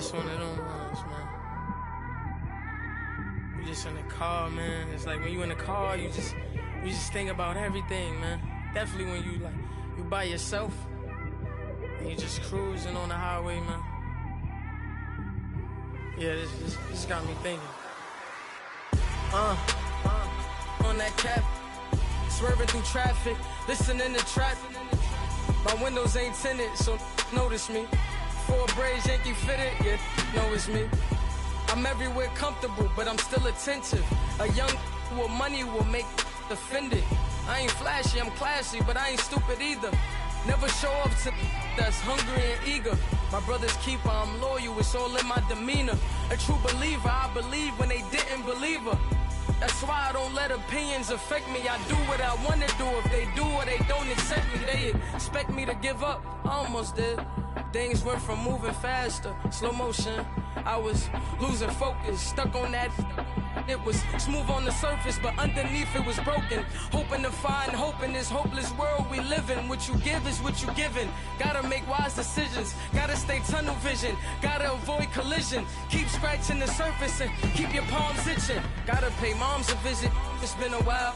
just one of them ones, man. You just in the car, man. It's like when you in the car, you just think about everything, man. Definitely when you by yourself and you just cruising on the highway, man. Yeah, this got me thinking. On that cap, swerving through traffic, listening to trap. My windows ain't tinted, so notice me. Four braids, Yankee fitted, yeah, know it's me. I'm everywhere comfortable, but I'm still attentive. A young with money will make offended. I ain't flashy, I'm classy, but I ain't stupid either. Never show up to that's hungry and eager. My brother's keeper, I'm loyal, it's all in my demeanor. A true believer, I believe when they didn't believe her. That's why I don't let opinions affect me. I do what I want to do. If they do or they don't accept me, they expect me to give up. I almost did. Things went from moving faster, slow motion. I was losing focus, stuck on that. It was smooth on the surface, but underneath it was broken. Hoping to find hope in this hopeless world we live in. What you give is what you given. Gotta make wise decisions. Gotta stay tunnel vision. Gotta avoid collision. Keep scratching the surface and keep your palms itching. Gotta pay moms a visit. It's been a while.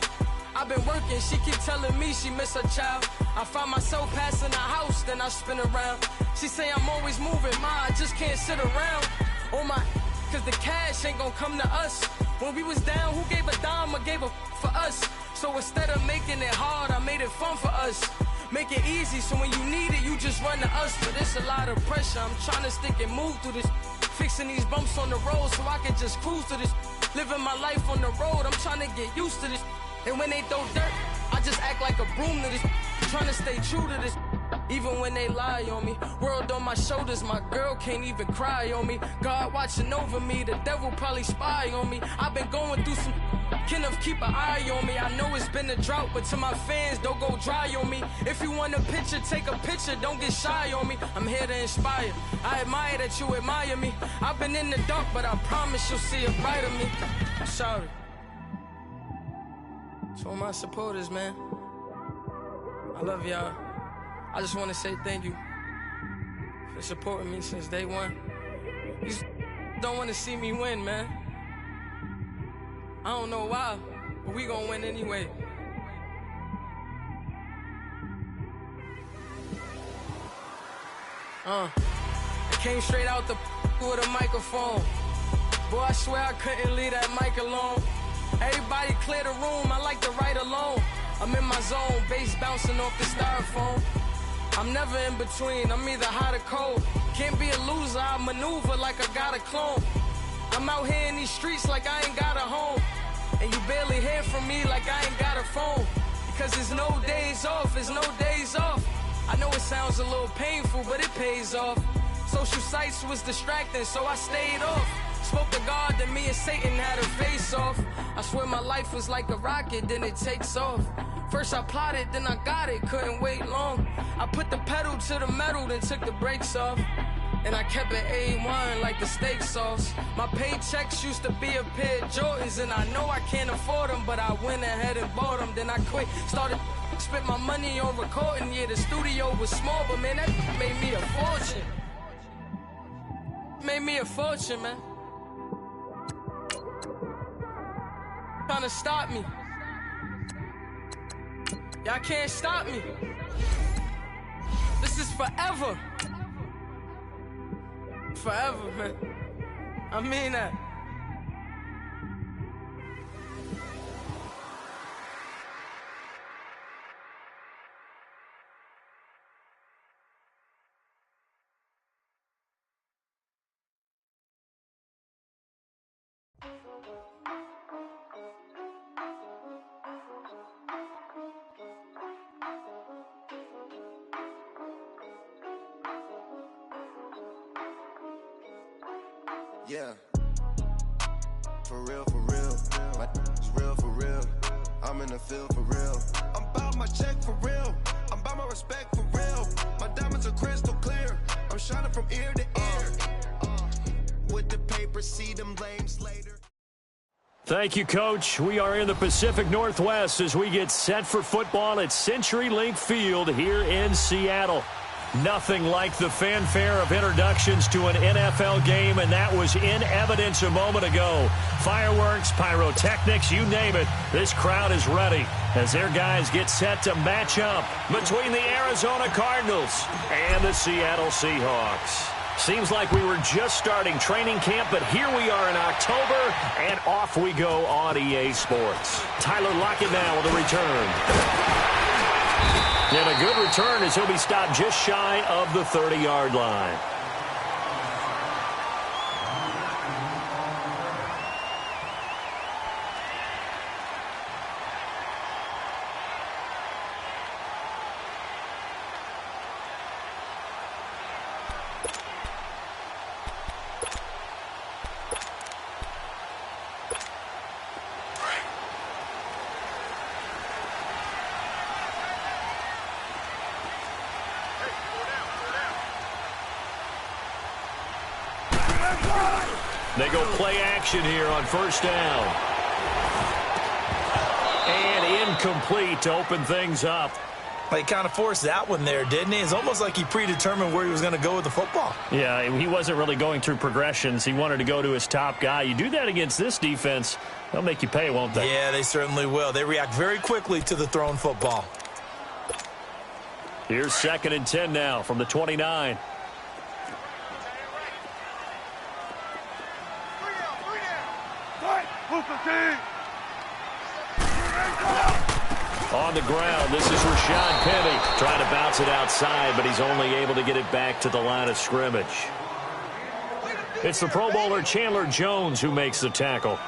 I've been working, she keep telling me she miss her child. I find myself passing the house, then I spin around. She say I'm always moving, ma, I just can't sit around. Oh my, cause the cash ain't gonna come to us. When we was down, who gave a dime or gave a for us? So instead of making it hard, I made it fun for us. Make it easy, so when you need it, you just run to us. But it's a lot of pressure, I'm trying to stick and move through this. Fixing these bumps on the road so I can just cruise to this. Living my life on the road, I'm trying to get used to this. And when they throw dirt, I just act like a broom to this. Trying to stay true to this. Even when they lie on me. World on my shoulders, my girl can't even cry on me. God watching over me, the devil probably spy on me. I've been going through some, Kenneth keep an eye on me. I know it's been a drought, but to my fans, don't go dry on me. If you want a picture, take a picture, don't get shy on me. I'm here to inspire, I admire that you admire me. I've been in the dark, but I promise you'll see a brighter me. I'm sorry. To all my supporters, man, I love y'all. I just want to say thank you for supporting me since day one. You just don't want to see me win, man. I don't know why, but we gonna win anyway. I came straight out the with a microphone. Boy, I swear I couldn't leave that mic alone. Everybody clear the room, I like to write alone. I'm in my zone, bass bouncing off the styrofoam. I'm never in between, I'm either hot or cold. Can't be a loser, I maneuver like I got a clone. I'm out here in these streets like I ain't got a home. And you barely hear from me like I ain't got a phone. Because there's no days off, there's no days off. I know it sounds a little painful, but it pays off. Social sites was distracting, so I stayed off. Spoke to God, then me and Satan had a face off. I swear my life was like a rocket, then it takes off. First I plotted, then I got it, couldn't wait long. I put the pedal to the metal, then took the brakes off. And I kept it A1 like the steak sauce. My paychecks used to be a pair of Jordans, and I know I can't afford them, but I went ahead and bought them. Then I quit, started spent my money on recording. Yeah, the studio was small, but man, that made me a fortune. Made me a fortune, man. Trying to stop me. Y'all can't stop me. This is forever. Forever, man. I mean that. Yeah, for real, my is real for real, I'm in the field for real, I'm about my check for real, I'm about my respect for real, my diamonds are crystal clear, I'm shining from ear to ear, with the paper, see them lames later. Thank you, Coach. We are in the Pacific Northwest as we get set for football at CenturyLink Field here in Seattle. Nothing like the fanfare of introductions to an NFL game, and that was in evidence a moment ago. Fireworks, pyrotechnics, you name it. This crowd is ready as their guys get set to match up between the Arizona Cardinals and the Seattle Seahawks. Seems like we were just starting training camp, but here we are in October, and off we go on EA Sports. Tyler Lockett now with a return. And a good return as he'll be stopped just shy of the 30-yard line. They go play action here on first down. And incomplete to open things up. He kind of forced that one there, didn't he? It's almost like he predetermined where he was going to go with the football. Yeah, he wasn't really going through progressions. He wanted to go to his top guy. You do that against this defense, they'll make you pay, won't they? Yeah, they certainly will. They react very quickly to the thrown football. Here's 2nd and 10 now from the 29. On the ground, this is Rashad Penny trying to bounce it outside, but he's only able to get it back to the line of scrimmage. It's the Pro Bowler Chandler Jones who makes the tackle.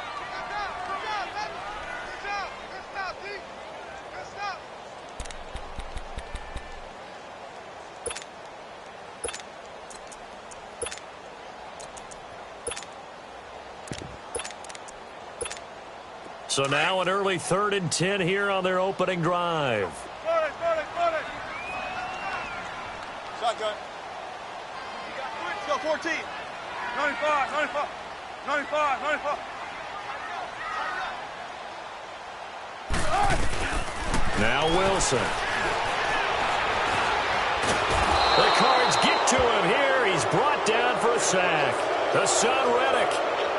So now an early 3rd and 10 here on their opening drive. Shotgun. Let's go, 14. 95, 95, 95, 95. Now Wilson. The Cards get to him here. He's brought down for a sack. Hassan Reddick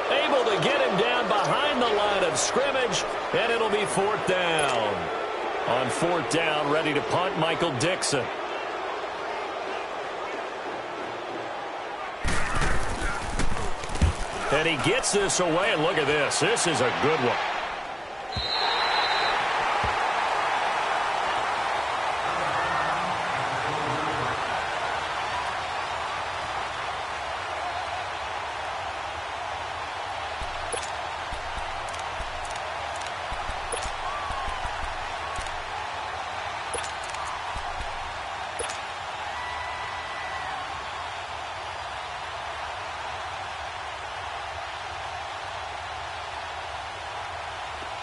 able to get him down behind the line of scrimmage, and it'll be 4th down. On 4th down, ready to punt, Michael Dixon. And he gets this away, and look at this. This is a good one.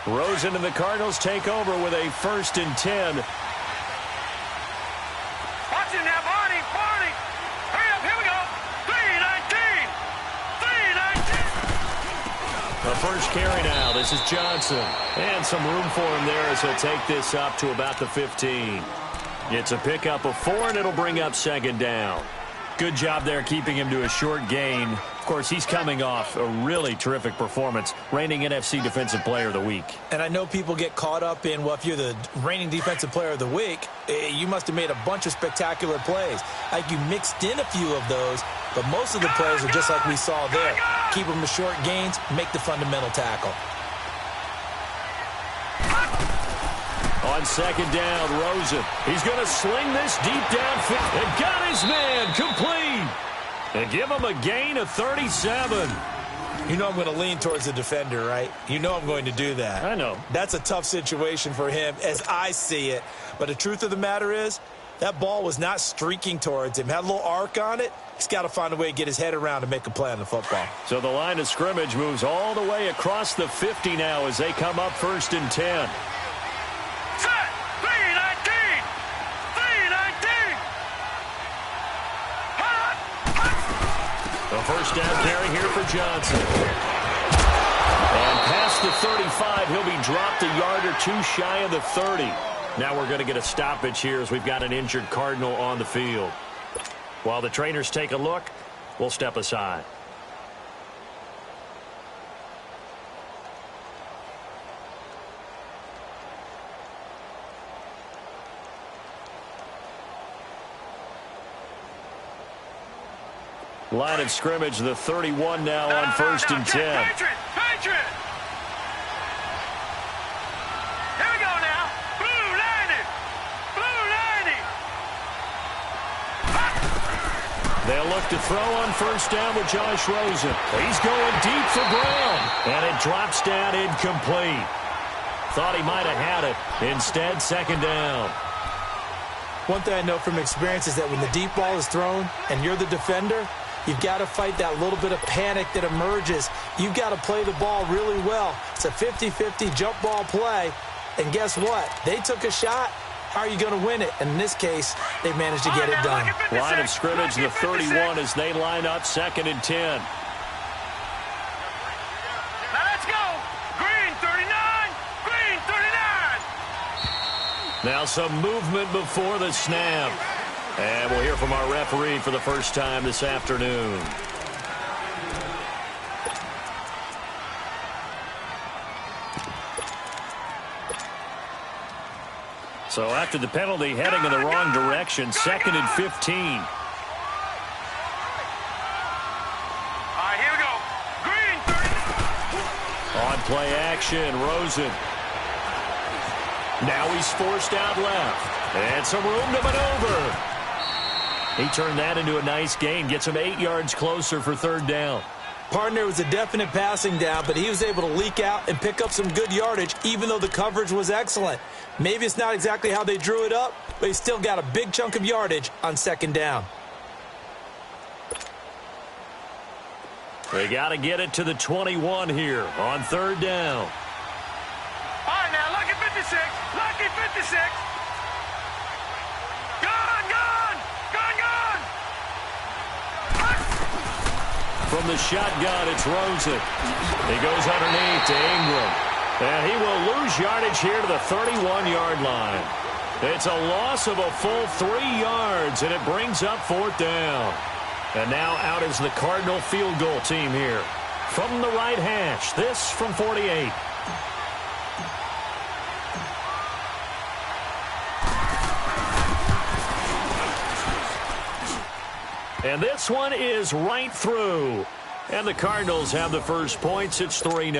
Rosen and the Cardinals take over with a 1st and 10. Watch it now, Barney, Barney. Hurry up, here we go. 319. 319. The first carry now. This is Johnson. And some room for him there as he'll take this up to about the 15. It's a pickup of 4, and it'll bring up 2nd down. Good job there keeping him to a short gain. Of course, he's coming off a really terrific performance, reigning NFC Defensive Player of the Week. And I know people get caught up in, well, if you're the reigning Defensive Player of the Week, you must have made a bunch of spectacular plays. Like you mixed in a few of those, but most of the plays are just like we saw there. Keep them to short gains, make the fundamental tackle. On 2nd down, Rosen. He's going to sling this deep downfield and got his man complete. And give him a gain of 37. You know I'm going to lean towards the defender, right? You know I'm going to do that. I know. That's a tough situation for him as I see it. But the truth of the matter is, that ball was not streaking towards him. Had a little arc on it. He's got to find a way to get his head around and make a play on the football. So the line of scrimmage moves all the way across the 50 now as they come up 1st and 10. The first down carry here for Johnson. And past the 35, he'll be dropped a yard or 2 shy of the 30. Now we're going to get a stoppage here as we've got an injured Cardinal on the field. While the trainers take a look, we'll step aside. Line of scrimmage, the 31 now on 1st and 10. Patriot! Here we go now. Blue 90. They'll look to throw on 1st down with Josh Rosen. He's going deep for Brown. And it drops down incomplete. Thought he might have had it. Instead, 2nd down. One thing I know from experience is that when the deep ball is thrown and you're the defender, you've got to fight that little bit of panic that emerges. You've got to play the ball really well. It's a 50-50 jump ball play. And guess what? They took a shot. How are you going to win it? And in this case, they managed to get it done. Line of scrimmage, the 31 as they line up 2nd and 10. Now let's go. Green 39. Green 39. Now some movement before the snap. And we'll hear from our referee for the first time this afternoon. So after the penalty, heading in the wrong direction, 2nd and 15. All right, here we go. Green 39. On play action, Rosen. Now he's forced out left. And some room to maneuver. He turned that into a nice gain. Gets him 8 yards closer for 3rd down. Partner was a definite passing down, but he was able to leak out and pick up some good yardage, even though the coverage was excellent. Maybe it's not exactly how they drew it up, but he still got a big chunk of yardage on 2nd down. They got to get it to the 21 here on 3rd down. All right, now, lucky 56. Lucky 56. From the shotgun, it's Rosen. He goes underneath to Ingram. And he will lose yardage here to the 31-yard line. It's a loss of a full 3 yards, and it brings up 4th down. And now out is the Cardinal field goal team here. From the right hash, this from 48. And this one is right through. And the Cardinals have the first points. It's 3-0.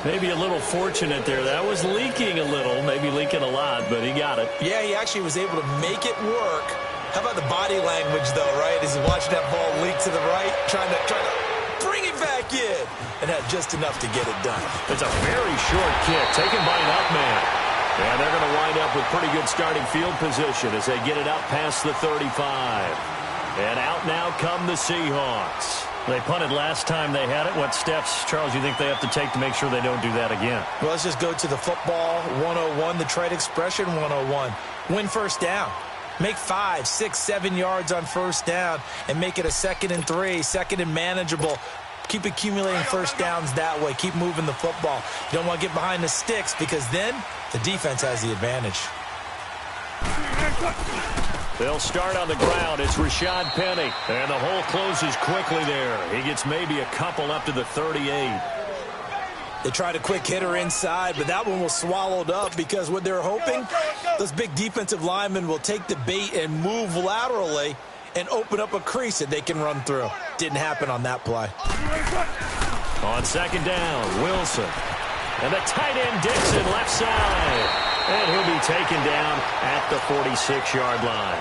Maybe a little fortunate there. That was leaking a little, maybe leaking a lot, but he got it. Yeah, he actually was able to make it work. How about the body language, though, right? As he watched that ball leak to the right, trying to bring it back in, and had just enough to get it done. It's a very short kick, taken by an up man. And they're going to wind up with pretty good starting field position as they get it up past the 35. And out now come the Seahawks. They punted last time they had it. What steps, Charles, you think they have to take to make sure they don't do that again? Well, let's just go to the football 101, the trade expression 101. Win 1st down. Make 5, 6, 7 yards on 1st down and make it a 2nd and 3, 2nd and manageable. Keep accumulating 1st downs that way. Keep moving the football. You don't want to get behind the sticks because then the defense has the advantage. They'll start on the ground. It's Rashad Penny. And the hole closes quickly there. He gets maybe a couple up to the 38. They tried a quick hitter inside, but that one was swallowed up because what they're hoping, those big defensive linemen will take the bait and move laterally and open up a crease that they can run through. Didn't happen on that play. On 2nd down, Wilson. And the tight end Dixon left side. And he'll be taken down at the 46-yard line.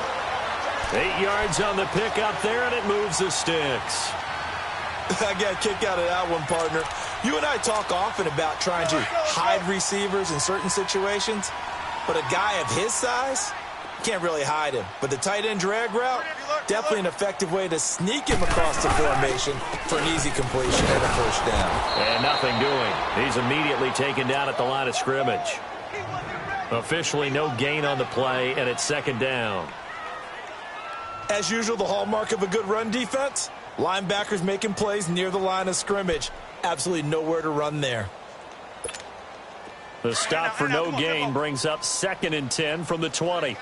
8 yards on the pickup there, and it moves the sticks. I got a kick out of that one, partner. You and I talk often about trying to hide receivers in certain situations, but a guy of his size, can't really hide him. But the tight end drag route, definitely an effective way to sneak him across the formation for an easy completion and a 1st down. And nothing doing. He's immediately taken down at the line of scrimmage. Officially no gain on the play, and it's 2nd down. As usual, the hallmark of a good run defense, linebackers making plays near the line of scrimmage. Absolutely nowhere to run there. The stop for no gain brings up 2nd and 10 from the 20.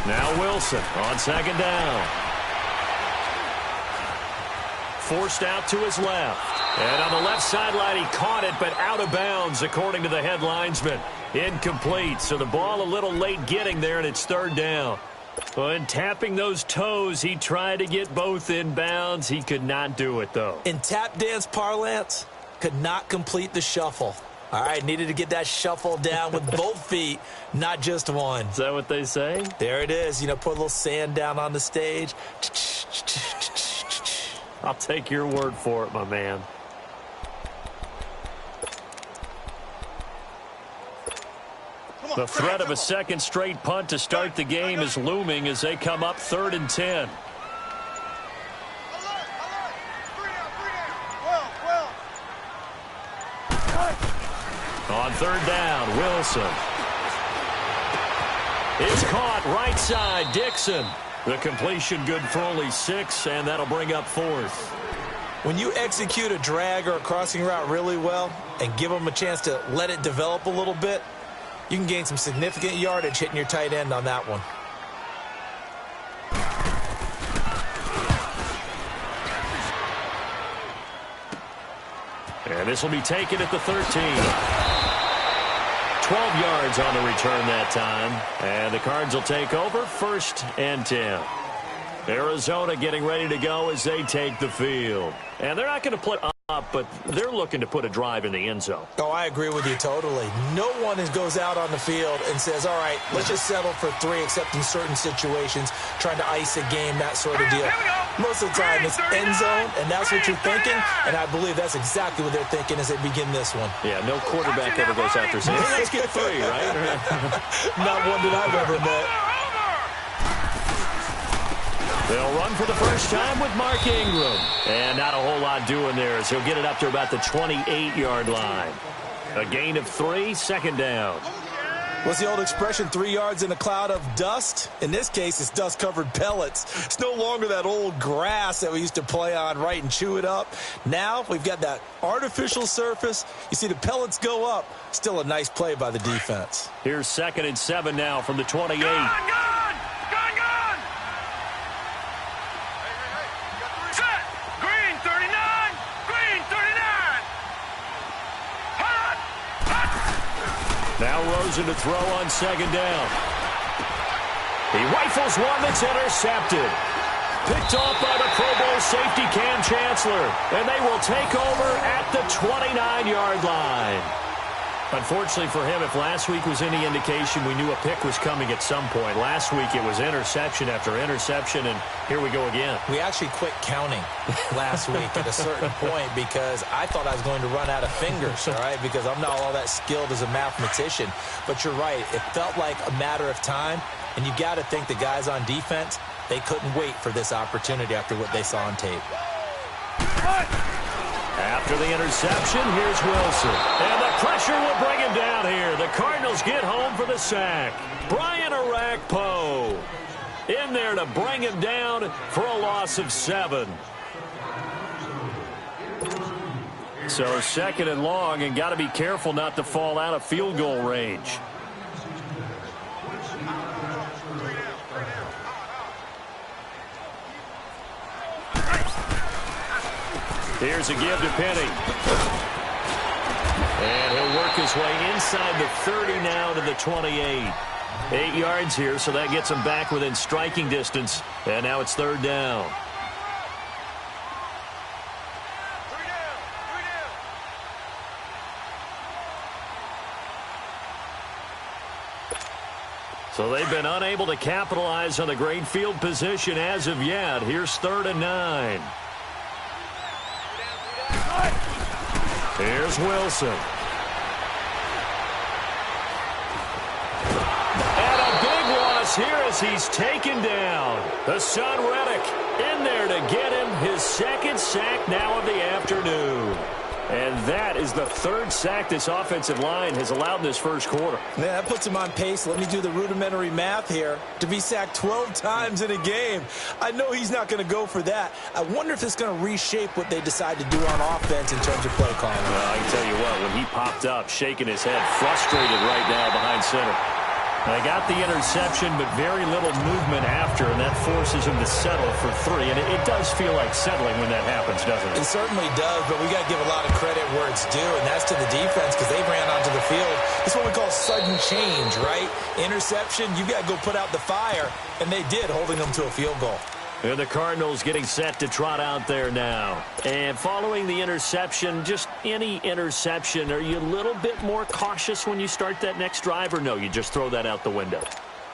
Now Wilson on second down. Forced out to his left. And on the left sideline, he caught it, but out of bounds, according to the head linesman. Incomplete. So the ball a little late getting there, and it's third down. And tapping those toes, he tried to get both in bounds. He could not do it, though. In tap dance parlance, could not complete the shuffle. All right, needed to get that shuffle down with both feet, not just one. Is that what they say? There it is. You know, put a little sand down on the stage. I'll take your word for it, my man. The threat of a second straight punt to start the game is looming as they come up 3rd and 10. On third down, Wilson. It's caught right side, Dixon. The completion good for only 6, and that'll bring up 4th. When you execute a drag or a crossing route really well and give them a chance to let it develop a little bit, you can gain some significant yardage hitting your tight end on that one. And this will be taken at the 13. 12 yards on the return that time. And the Cards will take over 1st and 10. Arizona getting ready to go as they take the field. And they're not going to put up, but they're looking to put a drive in the end zone. Oh, I agree with you totally. No one goes out on the field and says, all right, let's just settle for 3, except in certain situations, trying to ice a game, that sort of deal. Most of the time, it's end zone, and that's what you're thinking, and I believe that's exactly what they're thinking as they begin this one. Yeah, no quarterback ever goes out there saying, hey, let's get 3, right? Not one that I've ever met. They'll run for the first time with Mark Ingram. And not a whole lot doing there as he'll get it up to about the 28-yard line. A gain of 3, 2nd down. What's the old expression, 3 yards in a cloud of dust? In this case, it's dust-covered pellets. It's no longer that old grass that we used to play on, right, and chew it up. Now we've got that artificial surface. You see the pellets go up. Still a nice play by the defense. Here's 2nd and 7 now from the 28. Now Rosen to throw on 2nd down. He rifles one that's intercepted. Picked off by the Pro Bowl safety Cam Chancellor. And they will take over at the 29-yard line. Unfortunately for him, if last week was any indication, we knew a pick was coming at some point. Last week it was interception after interception, and here we go again. We actually quit counting last week at a certain point because I thought I was going to run out of fingers, all right, because I'm not all that skilled as a mathematician. But you're right. It felt like a matter of time, and you got to think the guys on defense, they couldn't wait for this opportunity after what they saw on tape. After the interception, here's Wilson. And the pressure will bring him down here. The Cardinals get home for the sack. Brian Arakpo in there to bring him down for a loss of 7. So 2nd and long, and got to be careful not to fall out of field goal range. Here's a give to Penny. And he'll work his way inside the 30 now to the 28. 8 yards here, so that gets him back within striking distance. And now it's 3rd down. So they've been unable to capitalize on the great field position as of yet. Here's 3rd and 9. Here's Wilson. And a big loss here as he's taken down. The son Reddick in there to get him his 2nd sack now of the afternoon. And that is the 3rd sack this offensive line has allowed in this first quarter. Yeah, that puts him on pace. Let me do the rudimentary math here. To be sacked 12 times in a game. I know he's not going to go for that. I wonder if it's going to reshape what they decide to do on offense in terms of play calling. Well, I can tell you what, when he popped up, shaking his head, frustrated right now behind center. They got the interception, but very little movement after, and that forces him to settle for 3. And it does feel like settling when that happens, doesn't it? It certainly does, but we got to give a lot of credit where it's due, and that's to the defense because they ran onto the field. It's what we call sudden change, right? Interception, you got to go put out the fire, and they did, holding them to a field goal. And the Cardinals getting set to trot out there now. And following the interception, just any interception, are you a little bit more cautious when you start that next drive, or no, you just throw that out the window?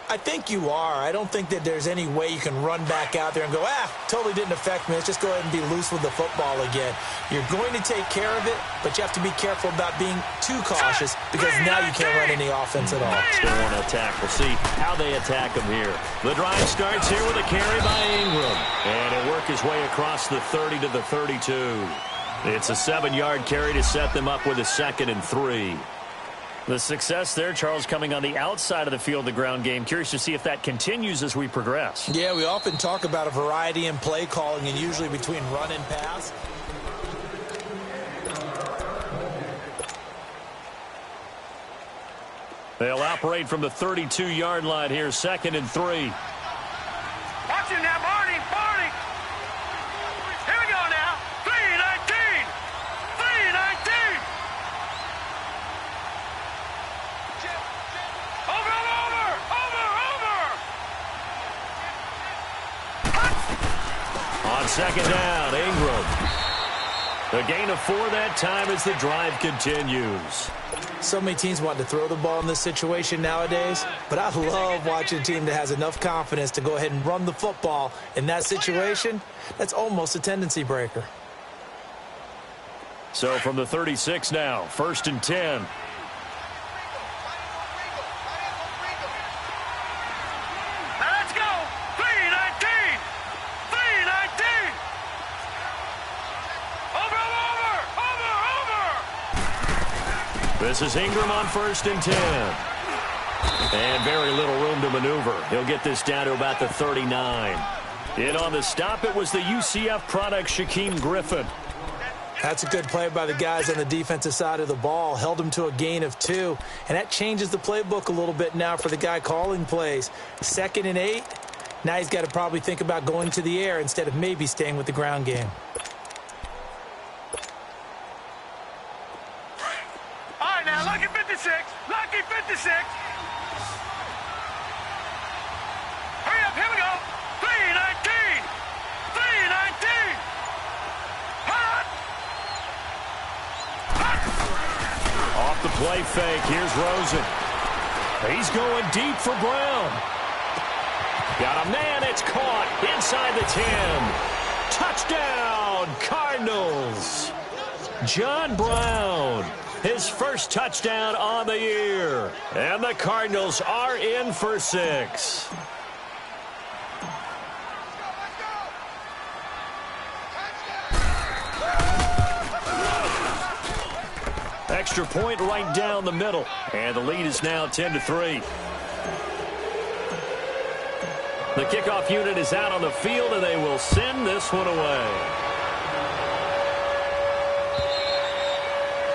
I think you are. I don't think that there's any way you can run back out there and go, totally didn't affect me. Let's just go ahead and be loose with the football again. You're going to take care of it, but you have to be careful about being too cautious because now you can't run any offense at all. Still want to attack. We'll see how they attack them here. The drive starts here with a carry by Ingram. And he'll work his way across the 30 to the 32. It's a 7-yard carry to set them up with a 2nd and 3. The success there, Charles, coming on the outside of the field, the ground game. Curious to see if that continues as we progress. Yeah, we often talk about a variety in play calling and usually between run and pass. They'll operate from the 32-yard line here, 2nd and 3. Watch him now, Barney. Here we go now. 3-19. 3-19. Over. On 2nd down, Ingram. The gain of 4 that time as the drive continues. So many teams want to throw the ball in this situation nowadays, but I love watching a team that has enough confidence to go ahead and run the football in that situation. That's almost a tendency breaker. So from the 36 now, 1st and 10. Let's go. 3-19. 3-19. Over. This is Ingram on 1st and 10. And very little room to maneuver. He'll get this down to about the 39. In on the stop, it was the UCF product, Shaquem Griffin. That's a good play by the guys on the defensive side of the ball. Held him to a gain of 2. And that changes the playbook a little bit now for the guy calling plays. 2nd and 8. Now he's got to probably think about going to the air instead of maybe staying with the ground game. All right, now, lucky 56. Lucky 56. Hurry up, here we go. 3-19. 3-19. Hot. Off the play fake, here's Rosen. He's going deep for Brown. Got a man, it's caught inside the 10. Touchdown, Cardinals. John Brown, his first touchdown on the year. And the Cardinals are in for 6. Extra point right down the middle. And the lead is now 10-3. The kickoff unit is out on the field, and they will send this one away.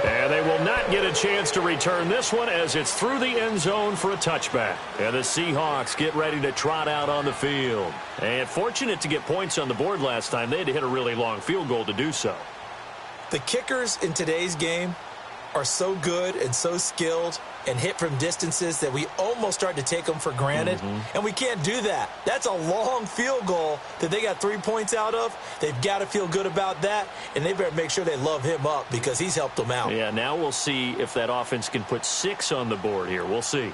And they will not get a chance to return this one as it's through the end zone for a touchback. And the Seahawks get ready to trot out on the field. And fortunate to get points on the board last time. They had to hit a really long field goal to do so. The kickers in today's game are so good and so skilled and hit from distances that we almost start to take them for granted. And we can't do that. That's a long field goal that they got 3 points out of. They've got to feel good about that, and they better make sure they love him up because he's helped them out. Yeah, now we'll see if that offense can put 6 on the board here. We'll see.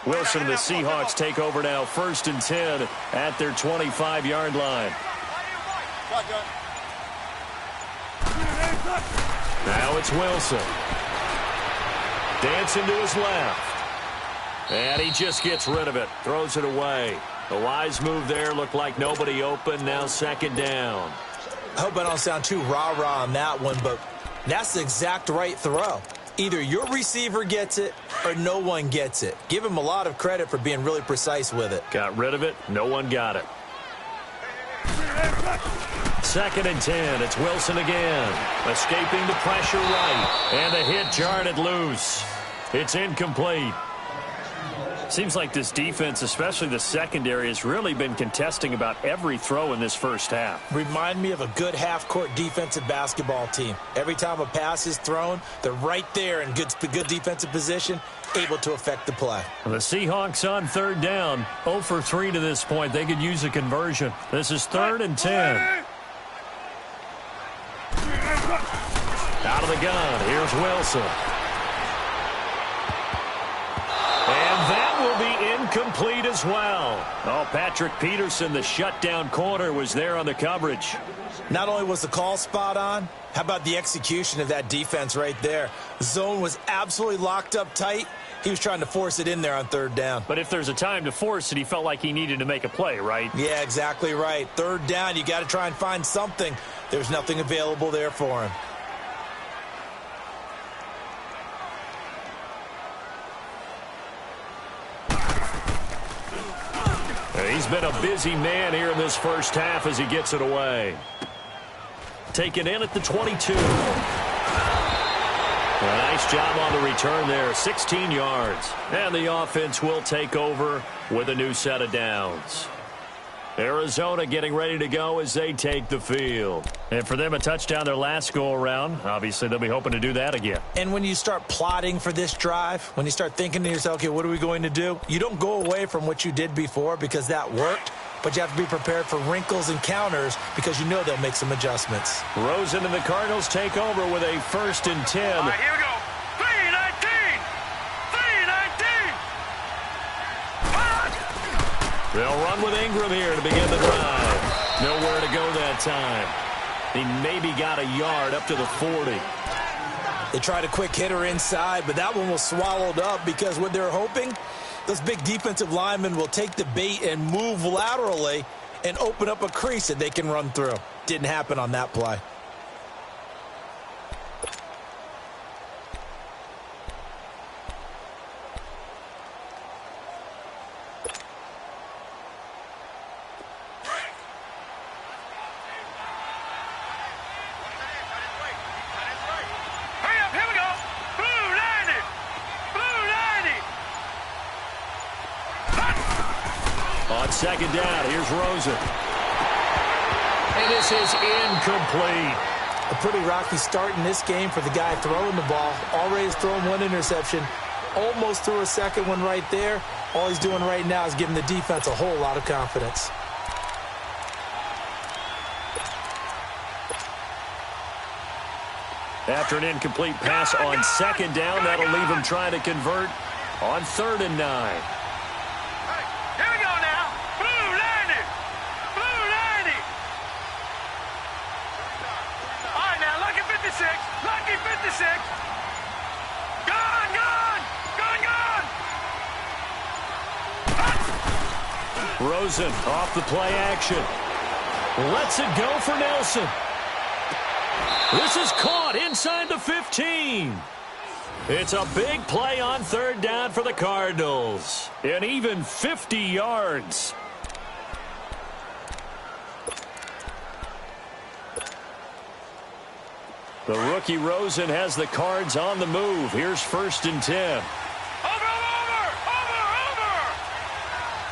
Wilson and the Seahawks take over now, 1st and 10 at their 25-yard line. Now it's Wilson. Dancing to his left. And he just gets rid of it. Throws it away. A wise move there. Looked like nobody open. Now 2nd down. I hope I don't sound too rah-rah on that one, but that's the exact right throw. Either your receiver gets it or no one gets it. Give him a lot of credit for being really precise with it. Got rid of it. No one got it. 2nd and 10. It's Wilson again. Escaping the pressure right. And the hit jarred it loose. It's incomplete. Seems like this defense, especially the secondary, has really been contesting about every throw in this first half. Remind me of a good half-court defensive basketball team. Every time a pass is thrown, they're right there in good defensive position, able to affect the play. The Seahawks on 3rd down, 0 for 3 to this point. They could use a conversion. This is 3rd and 10. Out of the gun, here's Wilson. And that will be incomplete as well. Oh, Patrick Peterson, the shutdown corner, was there on the coverage. Not only was the call spot on, how about the execution of that defense right there? The zone was absolutely locked up tight. He was trying to force it in there on 3rd down. But if there's a time to force it, he felt like he needed to make a play, right? Yeah, exactly right. 3rd down, you got to try and find something. There's nothing available there for him. He's been a busy man here in this first half as he gets it away. Taken in at the 22. A nice job on the return there, 16 yards. And the offense will take over with a new set of downs. Arizona getting ready to go as they take the field. And for them, a touchdown their last go-around. Obviously, they'll be hoping to do that again. And when you start plotting for this drive, when you start thinking to yourself, okay, what are we going to do? You don't go away from what you did before because that worked, but you have to be prepared for wrinkles and counters because you know they'll make some adjustments. Rosen and the Cardinals take over with a 1st and 10. All right, here we go. 3-19. 3-19. They'll run with Ingram here to begin the drive. Nowhere to go that time. He maybe got a yard up to the 40. They tried a quick hitter inside, but that one was swallowed up because what they're hoping, those big defensive linemen will take the bait and move laterally and open up a crease that they can run through. Didn't happen on that play. On 2nd down, here's Rosen. And this is incomplete. A pretty rocky start in this game for the guy throwing the ball. Already has thrown 1 interception. Almost threw a 2nd one right there. All he's doing right now is giving the defense a whole lot of confidence. After an incomplete pass on 2nd down, that'll leave him trying to convert on 3rd and 9. Here we go now. Blue 90. Blue 90. All right, now, lucky 56. Lucky 56. Gone, gone. Gone, gone. Rosen off the play action. Lets it go for Nelson. This is caught inside the 15. It's a big play on 3rd down for the Cardinals. And even 50 yards. The rookie Rosen has the Cards on the move. Here's 1st and 10. Over.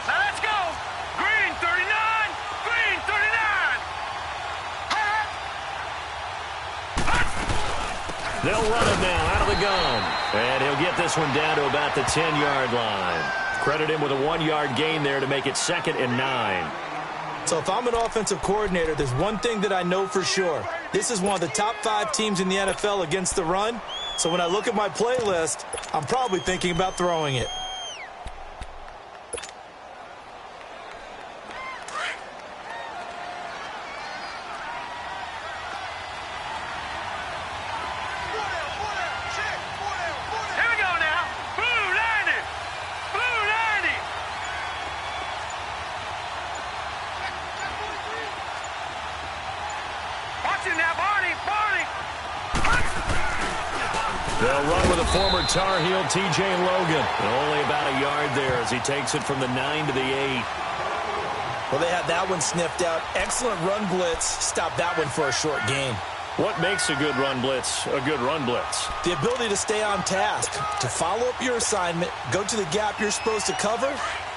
Now let's go. Green 39. Green 39. They'll run it now out of the gun. And he'll get this one down to about the 10-yard line. Credit him with a 1-yard gain there to make it 2nd and 9. So if I'm an offensive coordinator, there's one thing that I know for sure. This is one of the top 5 teams in the NFL against the run. So when I look at my playlist, I'm probably thinking about throwing it. They'll run with a former Tar Heel, T.J. Logan. And only about a yard there as he takes it from the 9 to the 8. Well, they had that one sniffed out. Excellent run blitz. Stop that one for a short gain. What makes a good run blitz a good run blitz? The ability to stay on task, to follow up your assignment, go to the gap you're supposed to cover,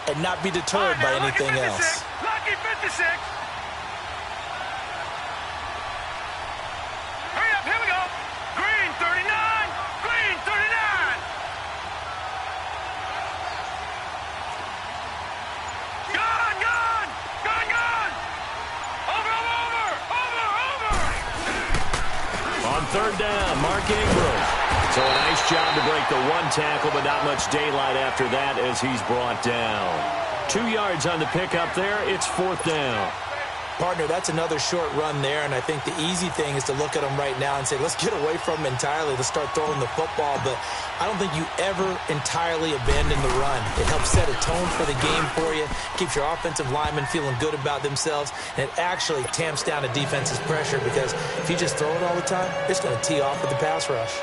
and not be deterred by anything else. Lucky 56. Hurry up, here we go. Green 39. Green 39. Gone, gone. Gone, gone. Over. On third down, Mark Ingram. So a nice job to break the one tackle, but not much daylight after that as he's brought down. 2 yards on the pickup there. It's fourth down. Partner, that's another short run there, and I think the easy thing is to look at him right now and say, let's get away from him entirely. Let's start throwing the football, but I don't think you ever entirely abandon the run. It helps set a tone for the game for you, keeps your offensive linemen feeling good about themselves, and it actually tamps down a defense's pressure because if you just throw it all the time, it's going to tee off with the pass rush.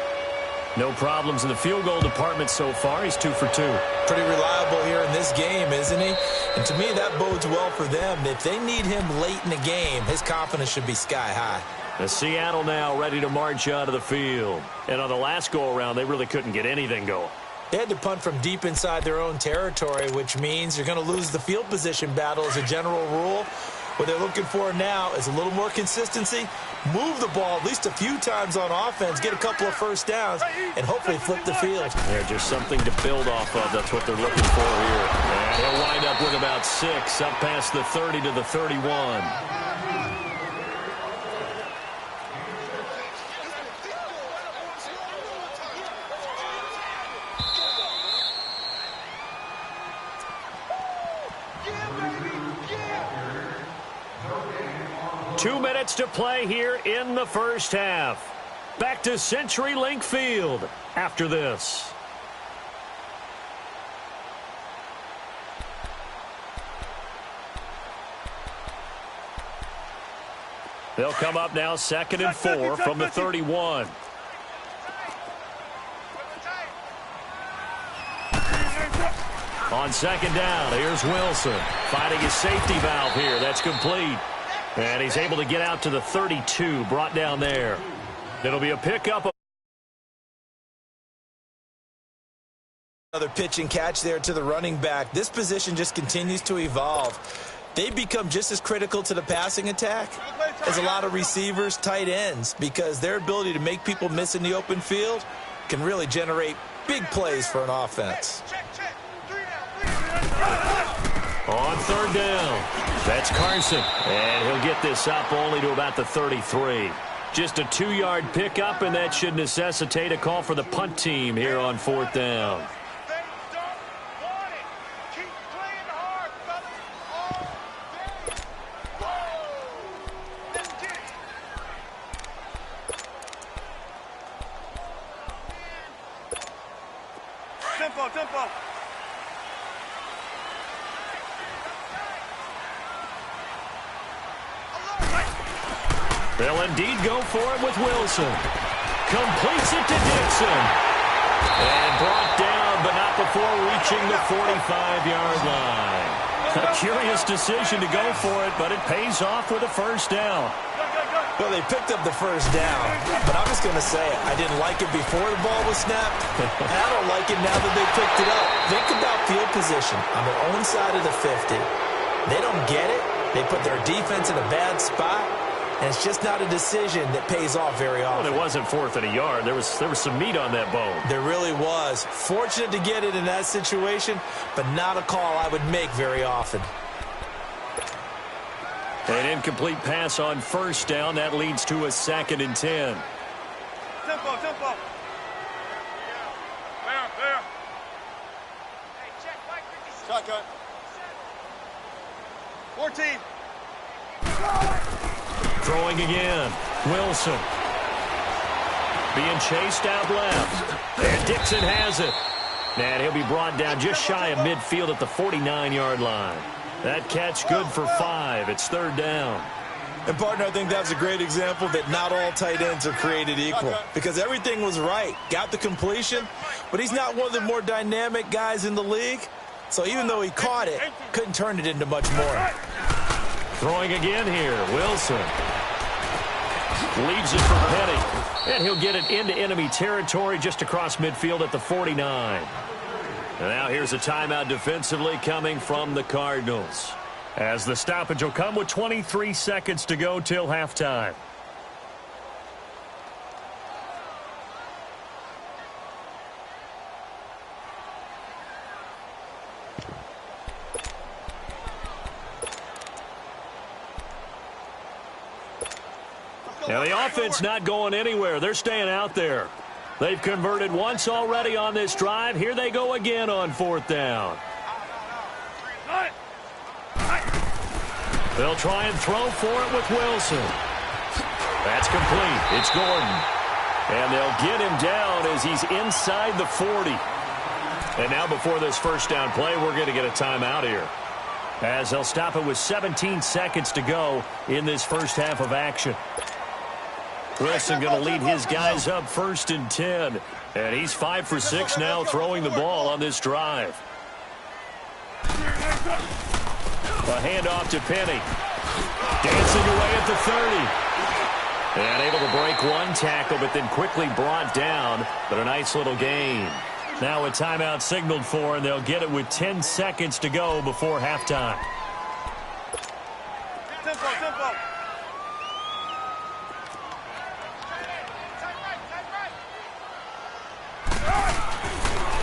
No problems in the field goal department so far. He's 2 for 2. Pretty reliable here in this game, isn't he? And to me, that bodes well for them. If they need him late in the game, his confidence should be sky high. The Seattle now ready to march out of the field. And on the last go-around, they really couldn't get anything going. They had to punt from deep inside their own territory, which means you're going to lose the field position battle as a general rule. What they're looking for now is a little more consistency, move the ball at least a few times on offense, get a couple of first downs, and hopefully flip the field. They're just something to build off of. That's what they're looking for here. And he'll wind up with about 6, up past the 30 to the 31. Two minutes to play here in the first half. Back to CenturyLink Field after this. They'll come up now 2nd and 4 from the 31. On 2nd down, here's Wilson finding his safety valve here. That's complete. And he's able to get out to the 32, brought down there. It'll be a pickup. Another pitch and catch there to the running back. This position just continues to evolve. They become just as critical to the passing attack as a lot of receivers, tight ends, because their ability to make people miss in the open field can really generate big plays for an offense. On 3rd down, that's Carson, and he'll get this up only to about the 33. Just a 2-yard pickup, and that should necessitate a call for the punt team here on 4th down. Tempo. They'll indeed go for it with Wilson. Completes it to Dixon. And brought down, but not before reaching the 45-yard line. A curious decision to go for it, but it pays off with a first down. Well, they picked up the first down, but I'm just going to say it. I didn't like it before the ball was snapped, and I don't like it now that they picked it up. Think about field position on their own side of the 50. They don't get it. They put their defense in a bad spot, and it's just not a decision that pays off very often. Well, it wasn't 4th and a yard. There was some meat on that bone. There really was. Fortunate to get it in that situation, but not a call I would make very often. An incomplete pass on first down. That leads to a 2nd and 10. Tempo. There. Shotgun. 14. Throwing again. Wilson. Being chased out left. And Dixon has it. And he'll be brought down just shy of midfield at the 49-yard line. That catch good for 5. It's 3rd down. And, partner, I think that's a great example that not all tight ends are created equal because everything was right. Got the completion, but he's not one of the more dynamic guys in the league. So even though he caught it, couldn't turn it into much more. Throwing again here, Wilson. Leaves it for Penny. And he'll get it into enemy territory just across midfield at the 49. And now here's a timeout defensively coming from the Cardinals, as the stoppage will come with 23 seconds to go till halftime. Now the offense not going anywhere. They're staying out there. They've converted once already on this drive. Here they go again on 4th down. They'll try and throw for it with Wilson. That's complete. It's Gordon. And they'll get him down as he's inside the 40. And now before this first down play, we're going to get a timeout here, as they'll stop it with 17 seconds to go in this first half of action. Wilson going to lead his guys up 1st and 10. And he's 5 for 6 now throwing the ball on this drive. A handoff to Penny. Dancing away at the 30. And able to break one tackle, but then quickly brought down. But a nice little gain. Now a timeout signaled for, and they'll get it with 10 seconds to go before halftime. Tempo.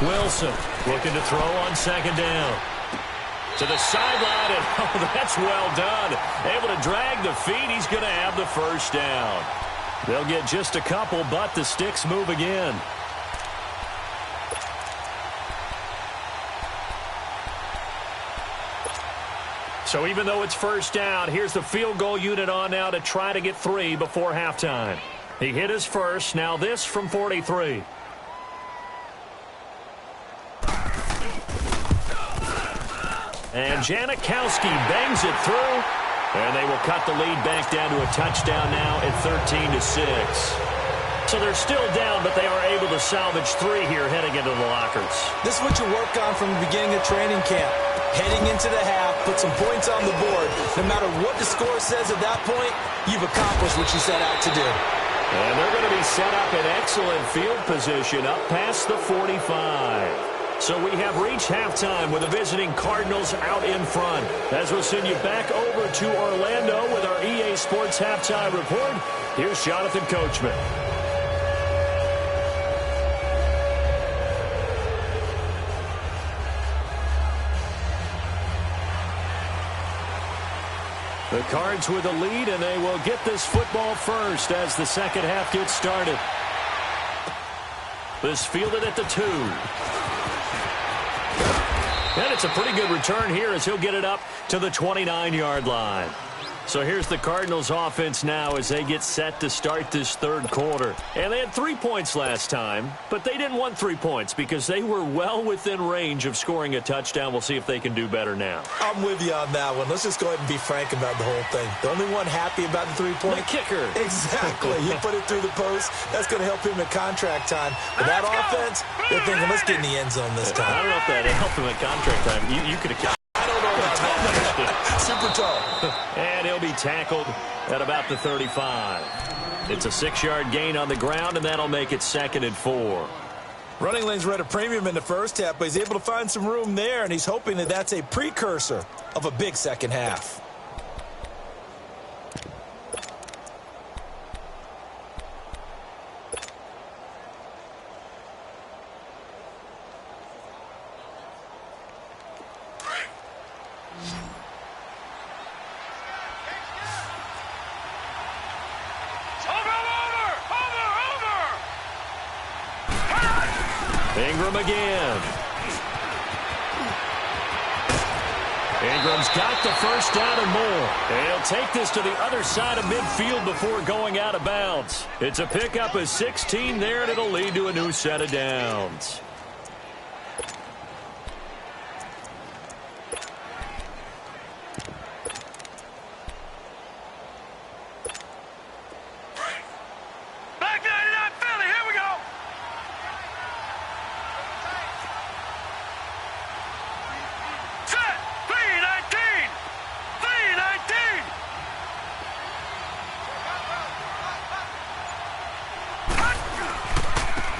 Wilson looking to throw on 2nd down. To the sideline, and oh, that's well done. Able to drag the feet. He's going to have the first down. They'll get just a couple, but the sticks move again. So even though it's first down, here's the field goal unit on now to try to get 3 before halftime. He hit his first. Now this from 43. And Janikowski bangs it through. And they will cut the lead back down to a touchdown now at 13-6. So they're still down, but they are able to salvage 3 here heading into the lockers. This is what you work on from the beginning of training camp. Heading into the half, put some points on the board. No matter what the score says at that point, you've accomplished what you set out to do. And they're going to be set up in excellent field position up past the 45. So we have reached halftime with the visiting Cardinals out in front. As we'll send you back over to Orlando with our EA Sports Halftime Report, here's Jonathan Coachman. The Cards with a lead, and they will get this football first as the second half gets started. This fielded at the 2. And it's a pretty good return here as he'll get it up to the 29-yard line. So here's the Cardinals offense now as they get set to start this 3rd quarter. And they had 3 points last time, but they didn't want 3 points because they were well within range of scoring a touchdown. We'll see if they can do better now. I'm with you on that one. Let's just go ahead and be frank about the whole thing. The only one happy about the 3-point? The kicker. Exactly. You put it through the post. That's going to help him at contract time. But that offense, they're thinking, let's get in the end zone this time. I don't know if that helped him at contract time. You could have... I don't know about that. Super tall. And he'll be tackled at about the 35. It's a 6-yard gain on the ground, and that'll make it 2nd and 4. Running lanes were at a premium in the first half, but he's able to find some room there, and he's hoping that that's a precursor of a big second half. Ingram again. Ingram's got the first down and more. And he'll take this to the other side of midfield before going out of bounds. It's a pickup of 16 there, and it'll lead to a new set of downs.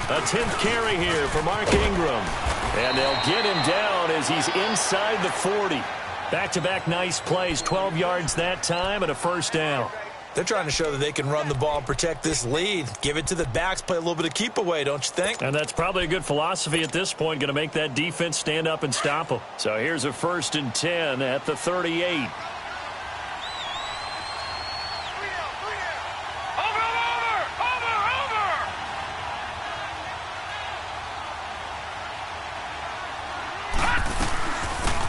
A 10th carry here for Mark Ingram. And they'll get him down as he's inside the 40. Back-to-back nice plays, 12 yards that time and a first down. They're trying to show that they can run the ball and protect this lead. Give it to the backs, play a little bit of keep away, don't you think? And that's probably a good philosophy at this point, going to make that defense stand up and stop them. So here's a 1st and 10 at the 38.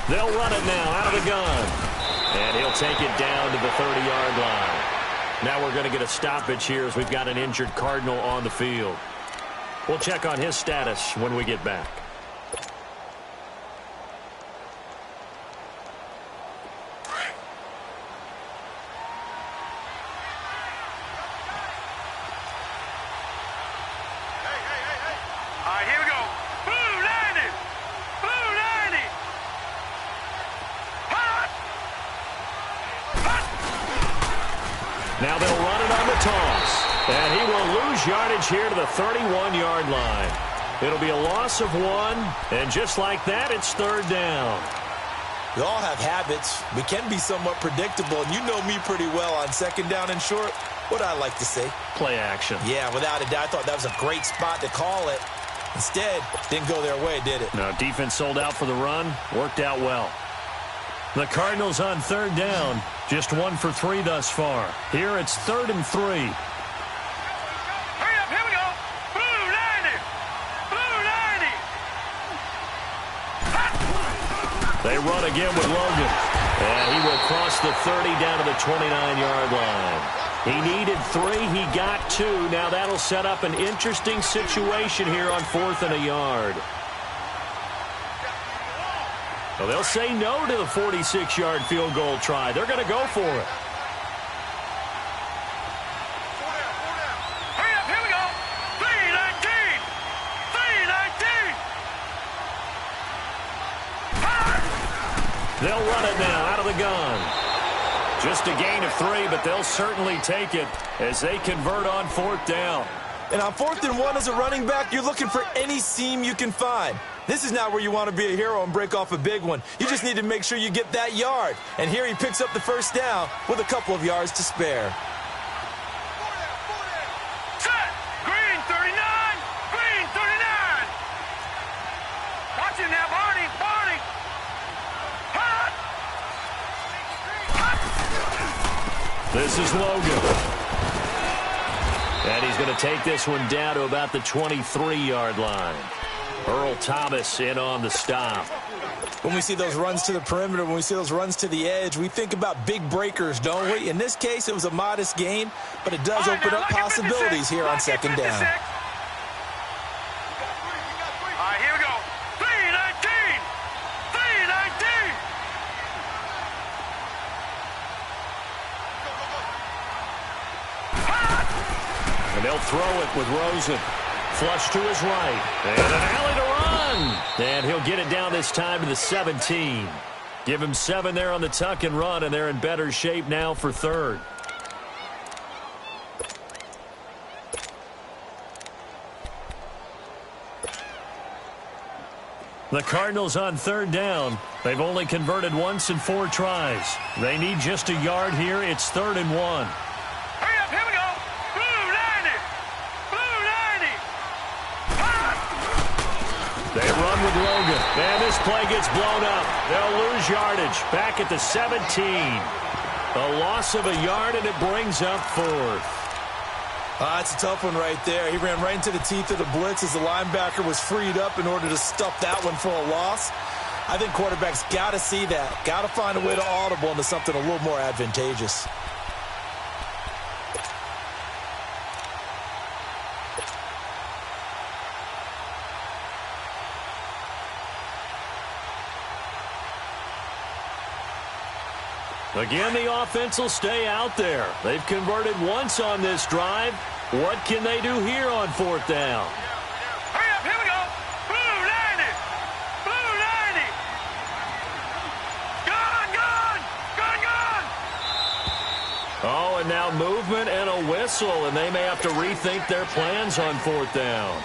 They'll run it now out of the gun. And he'll take it down to the 30-yard line. Now we're going to get a stoppage here as we've got an injured Cardinal on the field. We'll check on his status when we get back. All right, here we go. Blue 90. Blue 90. Hot. Hot. Now they'll run it on the toss. And he will lose yardage here to the 31-yard line. It'll be a loss of 1. And just like that, it's 3rd down. We all have habits. We can be somewhat predictable. And you know me pretty well on 2nd down and short. What I like to say? Play action. Yeah, without a doubt. I thought that was a great spot to call it. Instead, didn't go their way, did it? No, defense sold out for the run. Worked out well. The Cardinals on 3rd down. Just 1 for 3 thus far. Here it's 3rd and 3. Hurry up, here we go. Blue 90. Blue 90. Hot. They run again with Logan. And he will cross the 30 down to the 29-yard line. He needed 3. He got 2. Now that'll set up an interesting situation here on 4th and a yard. Well, they'll say no to the 46-yard field goal try. They're going to go for it. Hurry up, here we go. 319. 319. Hot. They'll run it now out of the gun. Just a gain of 3, but they'll certainly take it as they convert on 4th down. And on 4th and 1 as a running back, you're looking for any seam you can find. This is not where you want to be a hero and break off a big one. You just need to make sure you get that yard. And here he picks up the 1st down with a couple of yards to spare. Set. Green 39. Green 39. Watch him now, Barney. Barney. Hot. Hot. This is Logan. And he's going to take this one down to about the 23-yard line. Earl Thomas in on the stop. When we see those runs to the perimeter, when we see those runs to the edge, we think about big breakers, don't we? In this case, it was a modest gain, but it does open up possibilities here on 2nd down. All right, here we go. 319. 319. And they'll throw it with Rosen. Flush to his right. And an alley to run. And he'll get it down this time to the 17. Give him 7 there on the tuck and run, and they're in better shape now for 3rd. The Cardinals on 3rd down. They've only converted once in 4 tries. They need just a yard here. It's 3rd and 1. Hurry up, here we go. Blue 90. Blue 90. Hot. They run with Logan. And this play gets blown up. They'll lose yardage. Back at the 17. A loss of a yard, and it brings up 4th. That's a tough one right there. He ran right into the teeth of the blitz as the linebacker was freed up in order to stuff that one for a loss. I think quarterbacks got to see that. Got to find a way to audible into something a little more advantageous. Again, the offense will stay out there. They've converted once on this drive. What can they do here on 4th down? Hurry up, here we go. Blue 90. Blue 90. Gone, gone. Gone, gone. Oh, and now movement and a whistle, and they may have to rethink their plans on 4th down.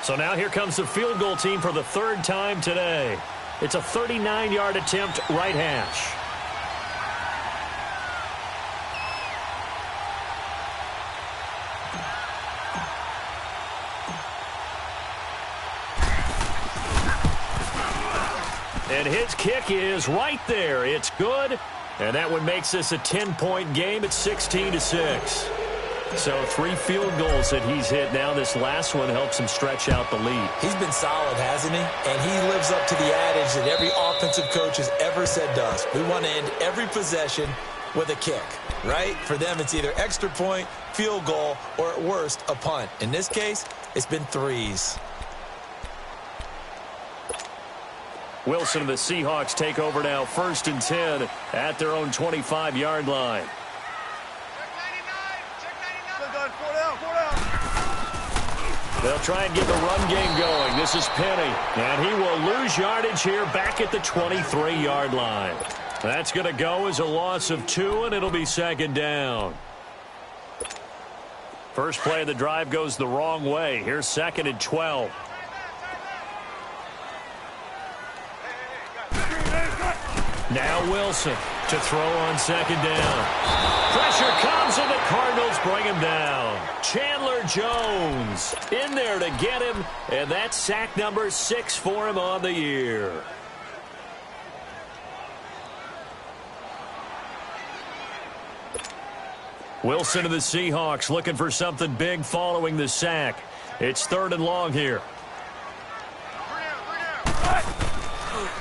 So now here comes the field goal team for the third time today. It's a 39-yard attempt, right hash. And his kick is right there. It's good. And that one makes this a 10-point game at 16-6. So 3 field goals that he's hit now. This last one helps him stretch out the lead. He's been solid, hasn't he? And he lives up to the adage that every offensive coach has ever said to us. We want to end every possession with a kick, right? For them, it's either extra point, field goal, or at worst, a punt. In this case, it's been 3s. Wilson and the Seahawks take over now, 1st and 10 at their own 25-yard line. They'll try and get the run game going. This is Penny, and he will lose yardage here back at the 23-yard line. That's going to go as a loss of 2, and it'll be 2nd down. First play of the drive goes the wrong way. Here's 2nd and 12. Now Wilson to throw on 2nd down. Pressure comes, and the Cardinals bring him down. Chandler Jones in there to get him, and that's sack number 6 for him on the year. Wilson and the Seahawks looking for something big following the sack. It's 3rd and long here.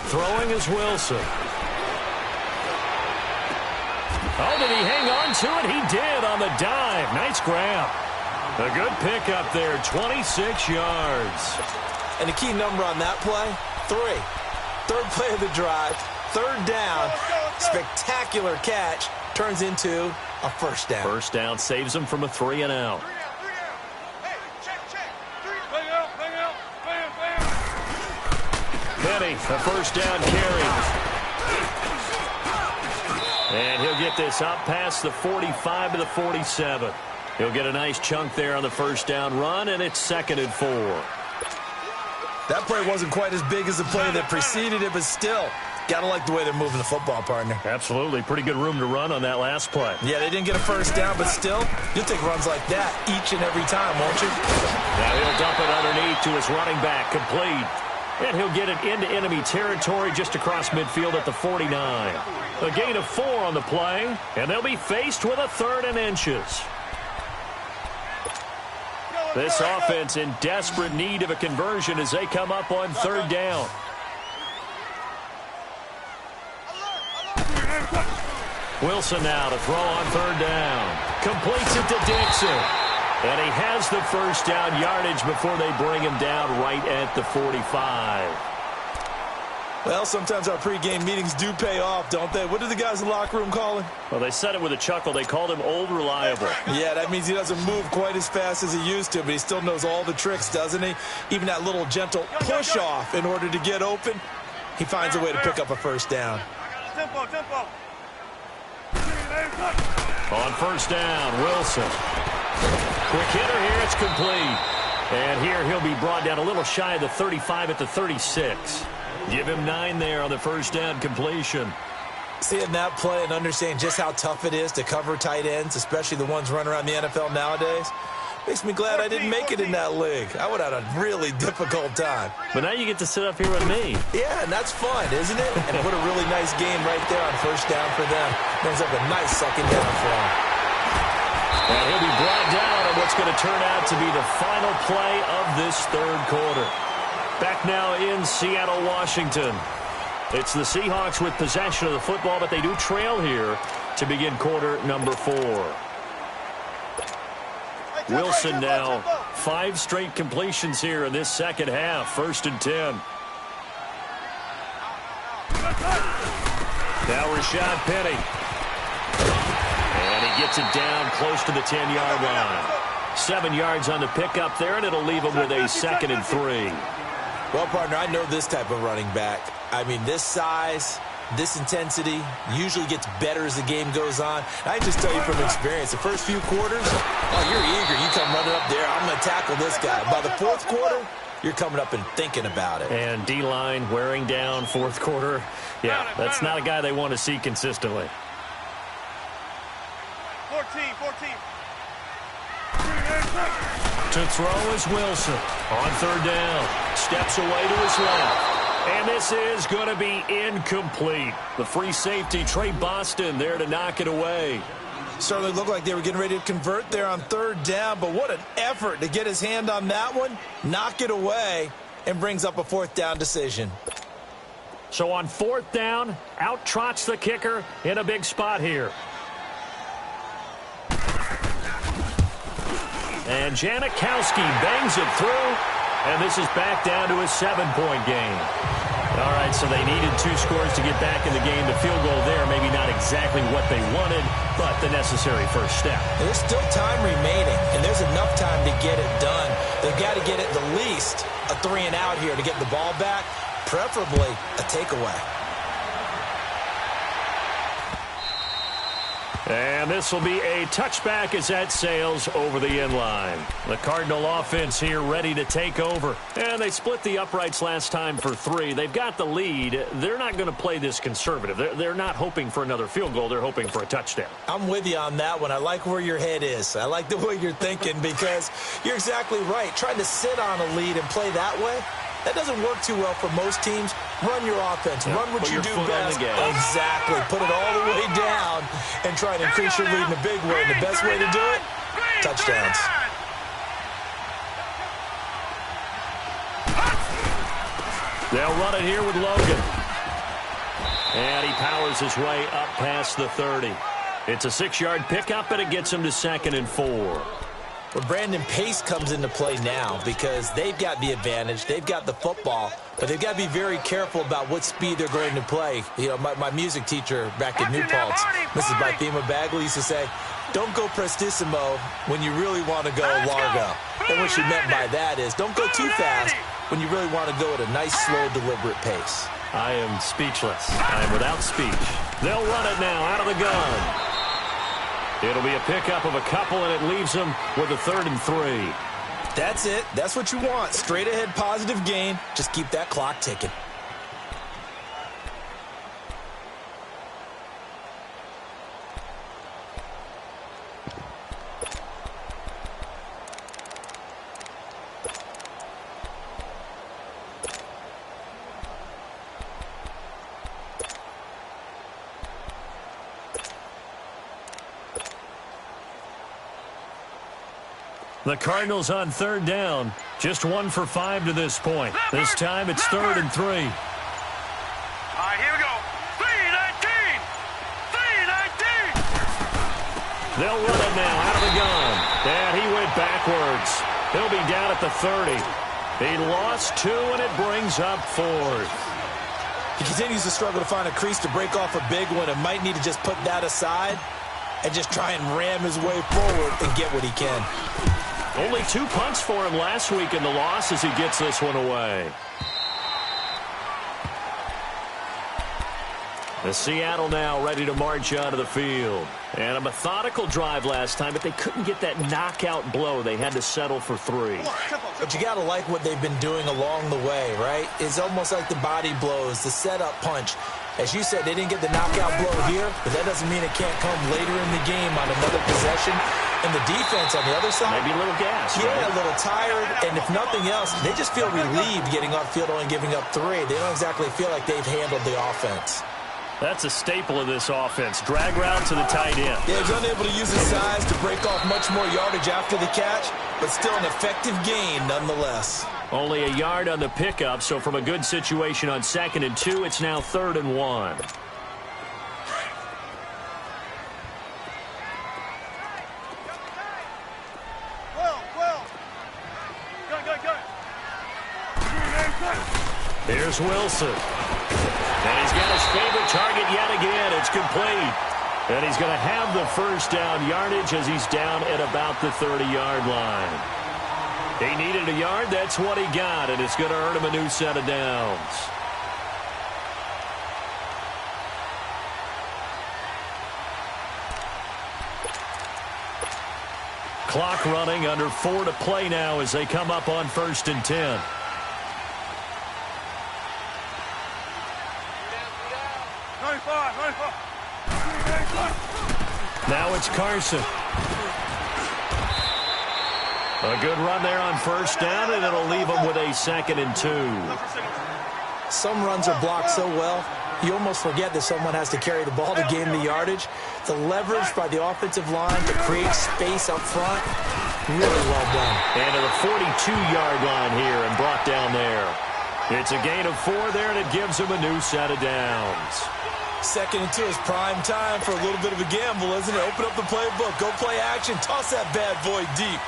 Throwing is Wilson. Oh, did he hang on to it? He did on the dive. Nice grab. A good pickup there, 26 yards. And the key number on that play, 3. 3rd play of the drive, 3rd down, spectacular catch, turns into a 1st down. 1st down saves him from a 3 and out. Penny, a 1st down carry. And he'll get this up past the 45 to the 47. He'll get a nice chunk there on the 1st down run, and it's 2nd and 4. That play wasn't quite as big as the play that preceded it, but still, gotta like the way they're moving the football, partner. Absolutely. Pretty good room to run on that last play. Yeah, they didn't get a 1st down, but still, you'll take runs like that each and every time, won't you? Now he'll dump it underneath to his running back, complete. And he'll get it into enemy territory just across midfield at the 49. A gain of 4 on the play, and they'll be faced with a 3rd and inches. This offense in desperate need of a conversion as they come up on 3rd down. Wilson now to throw on 3rd down. Completes it to Dixon. And he has the 1st down yardage before they bring him down right at the 45. Well, sometimes our pregame meetings do pay off, don't they? What do the guys in the locker room call him? Well, they said it with a chuckle. They called him Old Reliable. Yeah, that means he doesn't move quite as fast as he used to, but he still knows all the tricks, doesn't he? Even that little gentle push-off in order to get open, he finds a way to pick up a 1st down. Tempo. On 1st down, Wilson. Quick hitter here, it's complete. And here he'll be brought down a little shy of the 35 at the 36. Give him 9 there on the 1st down completion. Seeing that play and understanding just how tough it is to cover tight ends, especially the ones running around the NFL nowadays, makes me glad I didn't make it in that league. I would have had a really difficult time. But now you get to sit up here with me. Yeah, and that's fun, isn't it? And what a really nice game right there on 1st down for them. Brings up a nice 2nd down for him. And he'll be brought down on what's going to turn out to be the final play of this 3rd quarter. Back now in Seattle, Washington. It's the Seahawks with possession of the football, but they do trail here to begin quarter number 4. Wilson now 5 straight completions here in this 2nd half. 1st and 10. Now Rashad Penny. And he gets it down close to the 10-yard line. 7 yards on the pickup there, and it'll leave him with a 2nd and 3. Well, partner, I know this type of running back. I mean, this size, this intensity usually gets better as the game goes on. I just tell you from experience, the first few quarters, oh, you're eager. You come running up there, I'm going to tackle this guy. By the 4th quarter, you're coming up and thinking about it. And D-line wearing down fourth quarter. Yeah, that's not a guy they want to see consistently. 14. To throw is Wilson. On third down. Steps away to his left. And this is going to be incomplete. The free safety, Trey Boston, there to knock it away. Certainly looked like they were getting ready to convert there on third down, but what an effort to get his hand on that one, knock it away, and brings up a fourth down decision. So on fourth down, out trots the kicker in a big spot here. And Janikowski bangs it through, and this is back down to a 7-point game. All right, so they needed 2 scores to get back in the game. The field goal there, maybe not exactly what they wanted, but the necessary first step. There's still time remaining, and there's enough time to get it done. They've got to get at the least a 3-and-out here to get the ball back, preferably a takeaway. And this will be a touchback as that sails over the end line. The Cardinal offense here ready to take over. And they split the uprights last time for 3. They've got the lead. They're not going to play this conservative. They're not hoping for another field goal. They're hoping for a touchdown. I'm with you on that one. I like where your head is. I like the way you're thinking because you're exactly right. Trying to sit on a lead and play that way, that doesn't work too well for most teams. Run your offense. Run what you do best. Exactly. Put it all the way down and try to increase your lead in a big way. And the best way to do it, touchdowns. They'll run it here with Logan. And he powers his way up past the 30. It's a 6-yard pickup, and it gets him to 2nd and 4. Well, Brandon, pace comes into play now because they've got the advantage. They've got the football, but they've got to be very careful about what speed they're going to play. You know, my music teacher back in New Paltz, Mrs. Bythema Bagley, used to say, don't go prestissimo when you really want to go largo. And what she meant by that is don't go too fast when you really want to go at a nice, slow, deliberate pace. I am speechless. I am without speech. They'll run it now out of the gun. It'll be a pickup of a couple, and it leaves them with a 3rd and 3. That's it. That's what you want. Straight ahead positive gain. Just keep that clock ticking. The Cardinals on 3rd down. Just 1 for 5 to this point. This time it's 3rd and 3. All right, here we go. 3-19. 3-19. They'll run it now out of the gun. And he went backwards. He'll be down at the 30. He lost 2, and it brings up 4th. He continues to struggle to find a crease to break off a big one and might need to just put that aside and just try and ram his way forward and get what he can. Only 2 punts for him last week in the loss as he gets this one away. The Seattle now ready to march onto the field. And a methodical drive last time, but they couldn't get that knockout blow. They had to settle for 3. But you got to like what they've been doing along the way, right? It's almost like the body blows, the setup punch. As you said, they didn't get the knockout blow here, but that doesn't mean it can't come later in the game on another possession. And the defense on the other side, maybe a little gas. Yeah, right? A little tired. And if nothing else, they just feel relieved getting off field only giving up 3. They don't exactly feel like they've handled the offense. That's a staple of this offense. Drag route to the tight end. Yeah, he's unable to use his size to break off much more yardage after the catch, but still an effective gain nonetheless. Only a yard on the pickup, so from a good situation on 2nd and 2, it's now 3rd and 1. Here's Wilson. And he's got his favorite target yet again. It's complete. And he's going to have the first down yardage as he's down at about the 30-yard line. He needed a yard. That's what he got, and it's going to earn him a new set of downs. Clock running, under 4 to play now as they come up on 1st and 10. Now it's Carson. A good run there on first down, and it'll leave them with a 2nd and 2. Some runs are blocked so well, you almost forget that someone has to carry the ball to gain the yardage. The leverage by the offensive line to create space up front, really well done. And to the 42-yard line here and brought down there. It's a gain of 4 there, and it gives them a new set of downs. 2nd and 2 is prime time for a little bit of a gamble, isn't it? Open up the playbook, go play action, toss that bad boy deep.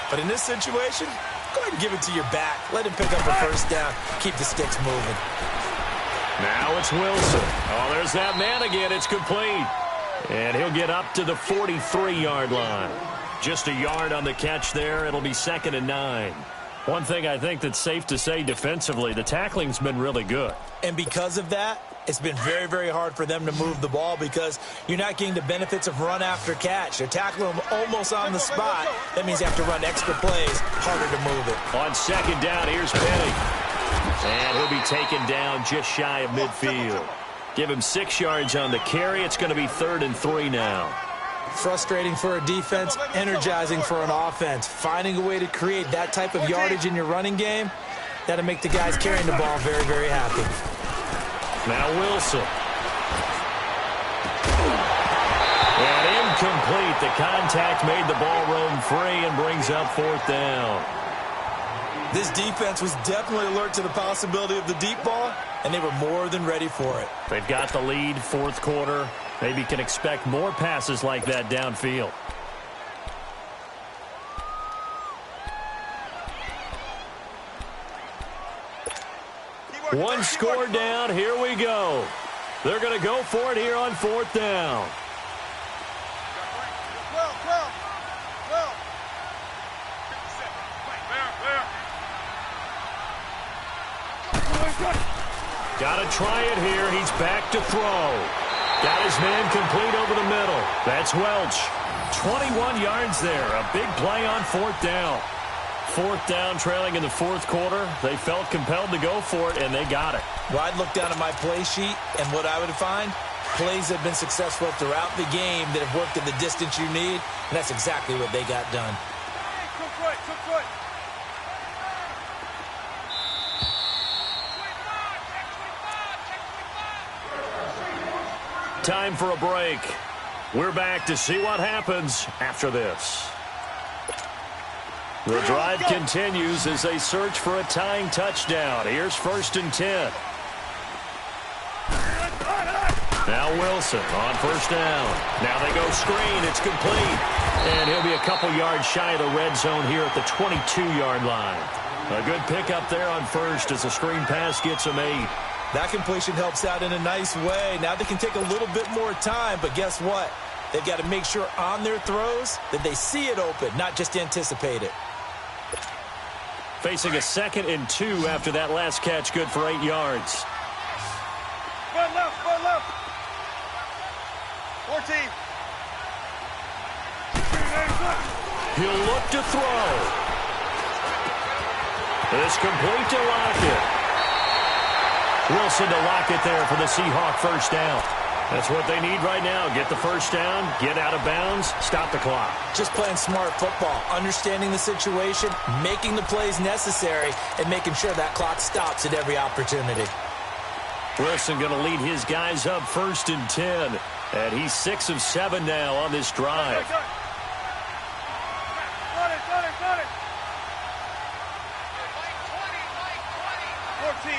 But in this situation, go ahead and give it to your back. Let him pick up a first down. Keep the sticks moving. Now it's Wilson. Oh, there's that man again. It's complete. And he'll get up to the 43-yard line. Just a yard on the catch there. It'll be 2nd and 9. One thing I think that's safe to say defensively, the tackling's been really good. And because of that, it's been very, very hard for them to move the ball because you're not getting the benefits of run after catch. They're tackling them almost on the spot. That means you have to run extra plays, harder to move it. On 2nd down, here's Penny. And he'll be taken down just shy of midfield. Give him 6 yards on the carry. It's going to be 3rd and 3 now. Frustrating for a defense, energizing for an offense. Finding a way to create that type of yardage in your running game, that'll make the guys carrying the ball very, very happy. Now Wilson. And incomplete. The contact made the ball roam free and brings up 4th down. This defense was definitely alert to the possibility of the deep ball, and they were more than ready for it. They've got the lead, 4th quarter. Maybe can expect more passes like that downfield. One score down. Here we go. They're going to go for it here on 4th down. Got to try it here. He's back to throw. Got his man complete over the middle. That's Welch. 21 yards there. A big play on 4th down. 4th down, trailing in the 4th quarter. They felt compelled to go for it, and they got it. Well, I'd look down at my play sheet, and what I would find, plays have been successful throughout the game that have worked at the distance you need, and that's exactly what they got done. Time for a break. We're back to see what happens after this. The drive continues as they search for a tying touchdown. Here's 1st and 10. Now Wilson on 1st down. Now they go screen. It's complete. And he'll be a couple yards shy of the red zone here at the 22-yard line. A good pickup there on 1st as the screen pass gets him 8. That completion helps out in a nice way. Now they can take a little bit more time, but guess what? They've got to make sure on their throws that they see it open, not just anticipate it. Facing a 2nd and 2 after that last catch, good for 8 yards. Foot left, foot left. 14. He'll look to throw. It's complete to Lockett. Wilson to Lockett there for the Seahawk 1st down. That's what they need right now. Get the 1st down, get out of bounds, stop the clock. Just playing smart football, understanding the situation, making the plays necessary, and making sure that clock stops at every opportunity. Wilson going to lead his guys up 1st and 10. And he's 6 of 7 now on this drive.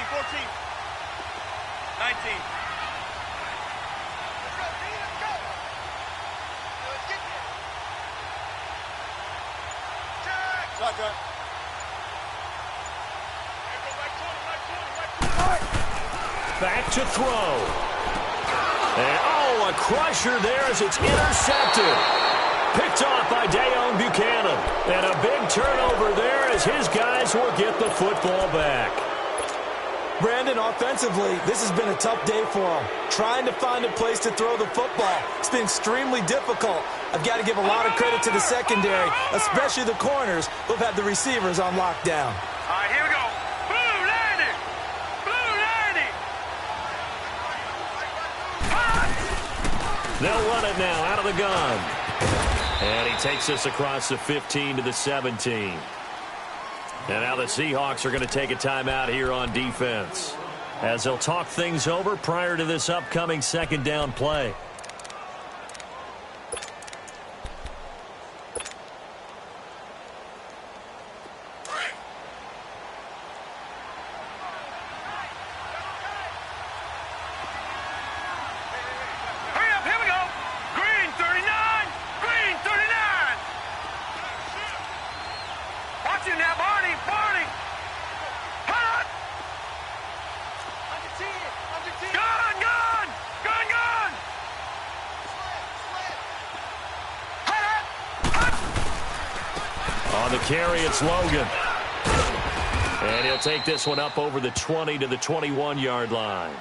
14. 19. Let's go. Let's get there. Check. Shotgun. Back to throw. And, a crusher there as it's intercepted. Picked off by Deone Buchanan. And a big turnover there as his guys will get the football back. Brandon, offensively, this has been a tough day for him. Trying to find a place to throw the football. It's been extremely difficult. I've got to give a lot of credit to the secondary, especially the corners who have had the receivers on lockdown. All right, here we go. Blue landing. Blue landing. They'll run it now out of the gun. And he takes us across the 15 to the 17. And now the Seahawks are going to take a timeout here on defense, as they'll talk things over prior to this upcoming second down play. On the carry, it's Logan. And he'll take this one up over the 20 to the 21-yard line.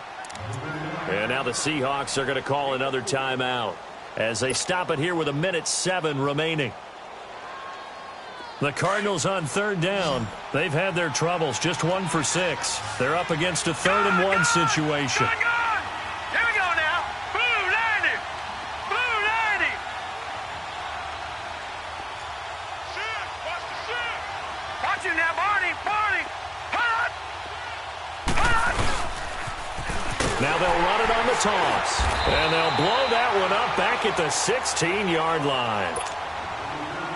And now the Seahawks are going to call another timeout as they stop it here with 1:07 remaining. The Cardinals on third down. They've had their troubles, just 1 for 6. They're up against a 3rd and 1 situation. Here we go now. Blue 90. Blue 90. Watch it now, Barney. Barney. Hut. Hut. Now they'll run it on the toss. And they'll blow that one up back at the 16-yard line.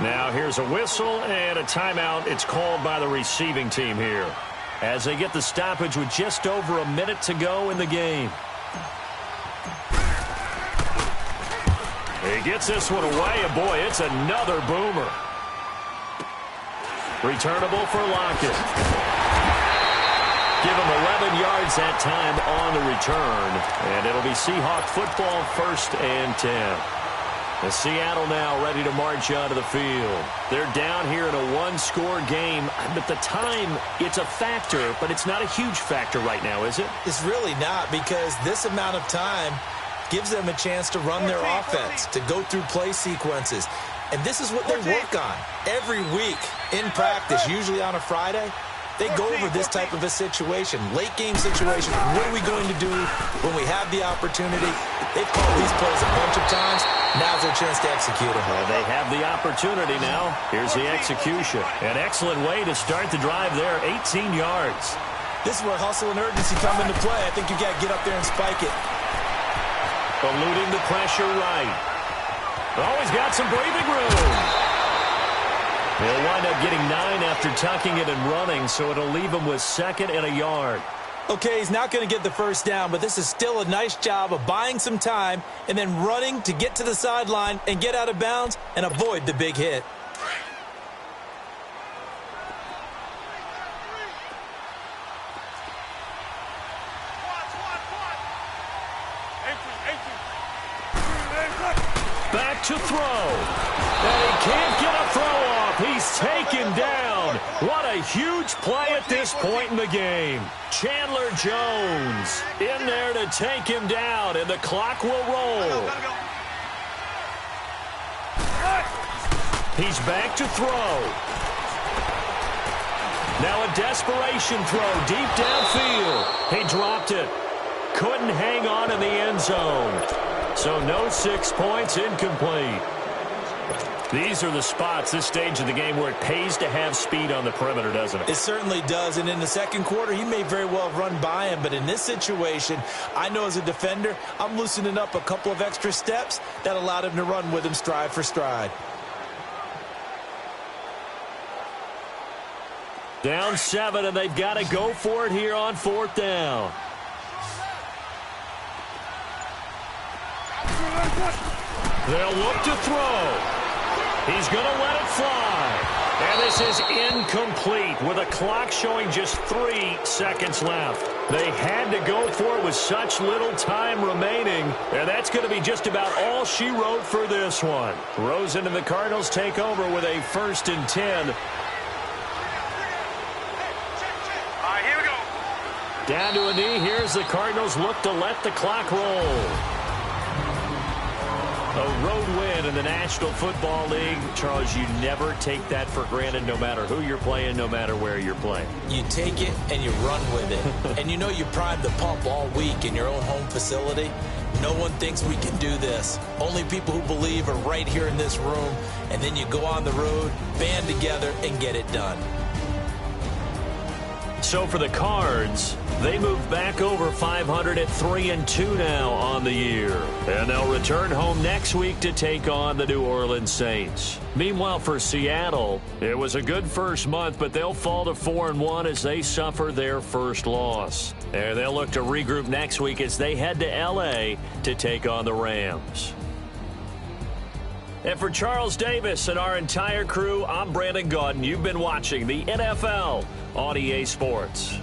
Now here's a whistle and a timeout. It's called by the receiving team here, as they get the stoppage with just over a minute to go in the game. He gets this one away, and boy, it's another boomer. Returnable for Lockett. Give him 11 yards that time on the return, and it'll be Seahawk football, 1st and 10. The Seattle now ready to march onto the field. They're down here in a 1-score game, but the time, it's a factor, but it's not a huge factor right now, is it? It's really not, because this amount of time gives them a chance to run their offense, to go through play sequences. And this is what they work on every week in practice, usually on a Friday. They go over this type of a situation, late-game situation. What are we going to do when we have the opportunity? They've called these plays a bunch of times. Now's their chance to execute it. Well, they have the opportunity now. Here's the execution. An excellent way to start the drive there, 18 yards. This is where hustle and urgency come into play. I think you've got to get up there and spike it. Eluding the pressure right. Always got some breathing room. He'll wind up getting 9 after tucking it and running, so it'll leave him with 2nd and a yard. Okay, he's not going to get the first down, but this is still a nice job of buying some time and then running to get to the sideline and get out of bounds and avoid the big hit. Back to throw. And he can't get a throw off. He's taken down. What a huge play at this point in the game. Chandler Jones in there to take him down, and the clock will roll. He's back to throw. Now a desperation throw deep downfield. He dropped it. Couldn't hang on in the end zone. So no 6 points, incomplete. These are the spots, this stage of the game, where it pays to have speed on the perimeter, doesn't it? It certainly does, and in the second quarter, he may very well have run by him, but in this situation, I know as a defender, I'm loosening up a couple of extra steps that allowed him to run with him stride for stride. Down 7, and they've got to go for it here on 4th down. They'll look to throw. He's going to let it fly. And this is incomplete with a clock showing just 3 seconds left. They had to go for it with such little time remaining. And that's going to be just about all she wrote for this one. Rosen and the Cardinals take over with a 1st and 10. All right, here we go. Down to a knee. Here's the Cardinals look to let the clock roll. A road win in the National Football League. Charles, you never take that for granted no matter who you're playing, no matter where you're playing. You take it and you run with it. And you know you primed the pump all week in your own home facility. No one thinks we can do this. Only people who believe are right here in this room. And then you go on the road, band together, and get it done. So for the Cards, they move back over 500 at 3-2 now on the year. And they'll return home next week to take on the New Orleans Saints. Meanwhile, for Seattle, it was a good first month, but they'll fall to 4-1 as they suffer their first loss. And they'll look to regroup next week as they head to L.A. to take on the Rams. And for Charles Davis and our entire crew, I'm Brandon Gaudin. You've been watching the NFL on EA Sports.